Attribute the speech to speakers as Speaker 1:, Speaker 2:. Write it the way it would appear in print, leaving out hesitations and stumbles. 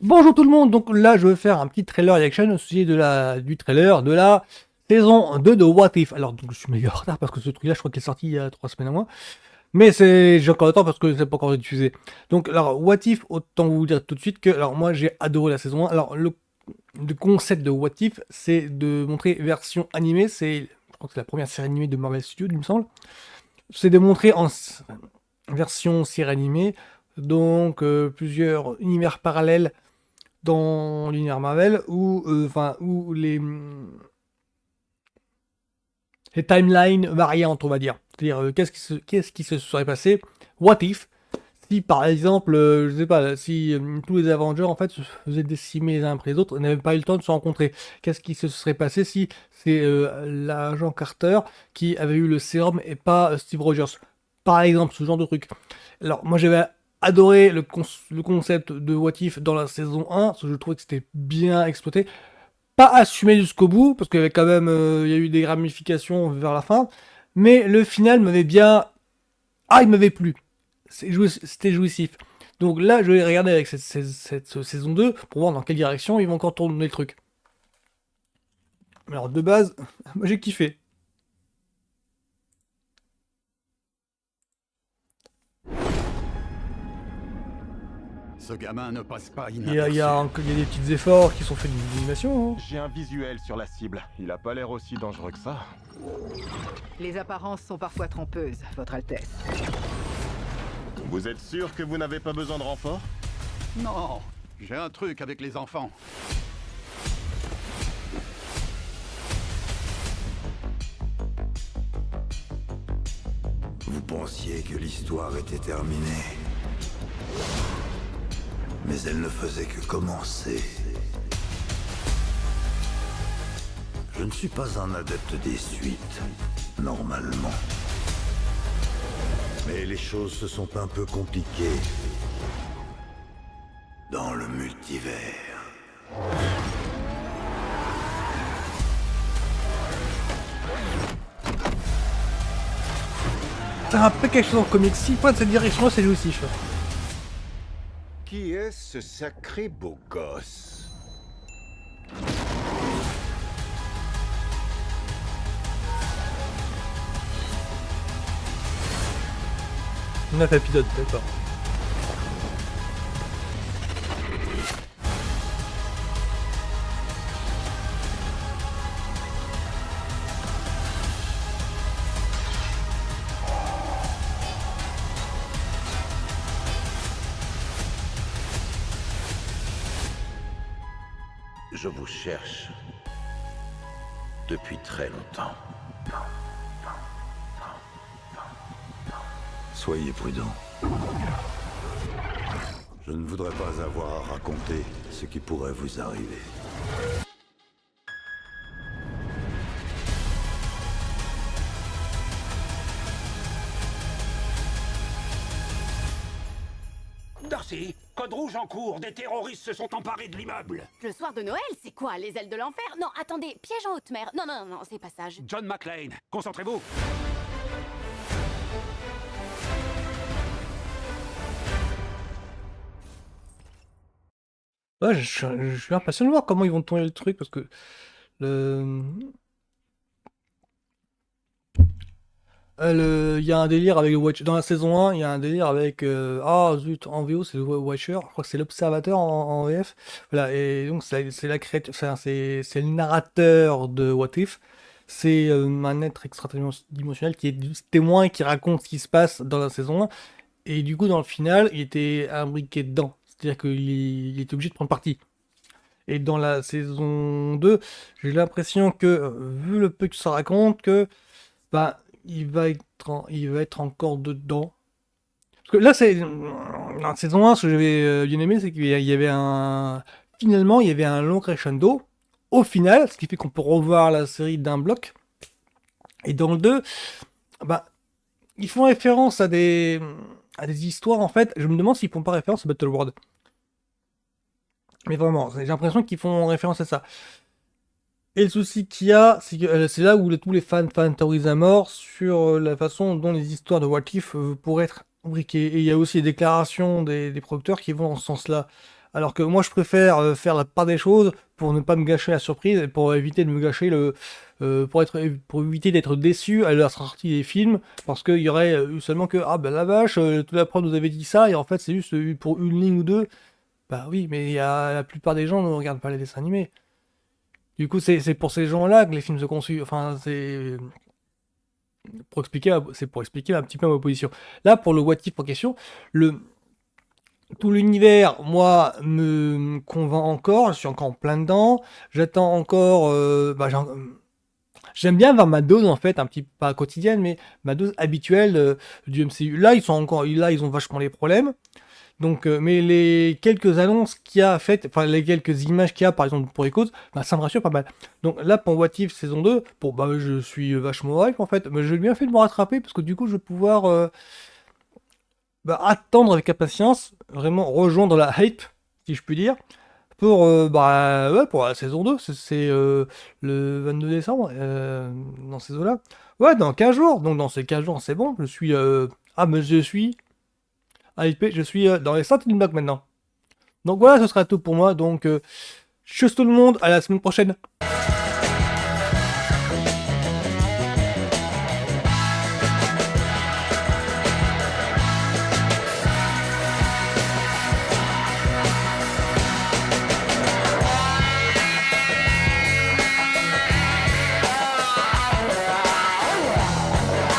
Speaker 1: Bonjour tout le monde, donc là je vais faire un petit trailer reaction au sujet du trailer de la saison 2 de What If. Alors donc je suis méga en retard parce que ce truc là je crois qu'il est sorti il y a 3 semaines à moi. Mais j'ai encore le temps parce que c'est pas encore diffusé. Donc alors What If, autant vous dire tout de suite que alors moi j'ai adoré la saison 1. Alors le concept de What If c'est de montrer version animée, je crois que c'est la première série animée de Marvel Studios il me semble. C'est de montrer en version série animée donc plusieurs univers parallèles dans l'univers Marvel où les timelines variantes, on va dire. C'est-à-dire, qu'est-ce qui se serait passé? What if? Si par exemple, je sais pas, si tous les Avengers en fait se faisaient décimer les uns après les autres et n'avaient pas eu le temps de se rencontrer, qu'est-ce qui se serait passé si c'est l'agent Carter qui avait eu le sérum et pas Steve Rogers? Par exemple, ce genre de truc. Alors, moi j'avais adoré le concept de What If dans la saison 1, parce que je trouvais que c'était bien exploité. Pas assumé jusqu'au bout, parce qu'il y avait quand même il y a eu des ramifications vers la fin, mais le final m'avait bien. Ah, il m'avait plu. C'était jouissif. Donc là, je vais regarder avec cette saison 2 pour voir dans quelle direction ils vont encore tourner le truc. Alors de base, moi j'ai kiffé.
Speaker 2: Ce gamin ne passe pas
Speaker 1: Il y a,
Speaker 2: inaperçu.
Speaker 1: il y a des petits efforts qui sont faits d'animation. Hein.
Speaker 3: J'ai un visuel sur la cible. Il a pas l'air aussi dangereux que ça.
Speaker 4: Les apparences sont parfois trompeuses, Votre Altesse.
Speaker 3: Vous êtes sûr que vous n'avez pas besoin de renfort?
Speaker 2: Non, j'ai un truc avec les enfants.
Speaker 5: Vous pensiez que l'histoire était terminée. Mais elle ne faisait que commencer. Je ne suis pas un adepte des suites, normalement. Mais les choses se sont un peu compliquées dans le multivers.
Speaker 1: C'est un peu quelque chose en comics. Si pas de cette direction-là, c'est jouissif.
Speaker 6: Qui est ce sacré beau gosse?
Speaker 1: Neuf épisodes, d'accord.
Speaker 5: Je vous cherche depuis très longtemps. Soyez prudents. Je ne voudrais pas avoir à raconter ce qui pourrait vous arriver.
Speaker 7: Darcy, code rouge en cours, des terroristes se sont emparés de l'immeuble.
Speaker 8: Le soir de Noël, c'est quoi, les ailes de l'enfer? Non, attendez, piège en haute mer. Non, non, non, c'est pas sage.
Speaker 7: John McClane, concentrez-vous.
Speaker 1: Ouais, je suis impatient de voir comment ils vont tourner le truc parce que le. Il y a un délire avec le Watcher. Dans la saison 1, il y a un délire avec. Ah zut, en VO, c'est le Watcher. Je crois que c'est l'Observateur en VF. Voilà, et donc c'est la créature. Enfin, c'est le narrateur de What If. C'est un être extra-dimensionnel qui est témoin et qui raconte ce qui se passe dans la saison 1. Et du coup, dans le final, il était imbriqué dedans. C'est-à-dire qu'il était obligé de prendre parti. Et dans la saison 2, j'ai l'impression que, vu le peu que ça raconte, que bah, il va être encore dedans. Parce que là, c'est dans la saison 1, ce que j'avais bien aimé, c'est qu'il y avait un. Finalement, il y avait un long crescendo. Au final, ce qui fait qu'on peut revoir la série d'un bloc. Et dans le 2, bah, ils font référence à des histoires, en fait. Je me demande s'ils font pas référence à Battleworld. Mais vraiment, j'ai l'impression qu'ils font référence à ça. Et le souci qu'il y a, c'est que c'est là où tous les fans théorisent à mort sur la façon dont les histoires de What If pourraient être imbriquées. Et il y a aussi des déclarations des producteurs qui vont dans ce sens-là. Alors que moi, je préfère faire la part des choses pour ne pas me gâcher la surprise et pour éviter de me gâcher pour éviter d'être déçu à la sortie des films, parce qu'il y aurait eu seulement que ah ben la vache, toute la prod nous avait dit ça et en fait c'est juste pour une ligne ou deux. Bah oui, mais la plupart des gens ne regardent pas les dessins animés. Du coup, c'est pour ces gens-là que les films se conçus. Enfin, c'est pour expliquer un petit peu ma position. Là, pour le what if en question, tout l'univers, moi, me convainc encore. Je suis encore en plein dedans. J'attends encore. J'aime bien avoir ma dose en fait, un petit pas quotidienne, mais ma dose habituelle du MCU. Là, ils ont vachement les problèmes. Donc, mais les quelques annonces qu'il y a faites, enfin les quelques images qu'il y a par exemple pour Echoes, bah, ça me rassure pas mal. Donc là pour What If saison 2, bon bah je suis vachement hype en fait, mais j'ai bien fait de me rattraper parce que du coup je vais pouvoir attendre avec impatience, vraiment rejoindre la hype, si je puis dire, pour pour la saison 2, c'est le 22 décembre, dans ces eaux-là. Ouais, dans 15 jours, donc dans ces 15 jours c'est bon, mais je suis hypé, je suis dans les starting blocks maintenant. Donc voilà, ce sera tout pour moi. Donc, tchuss tout le monde, à la semaine prochaine.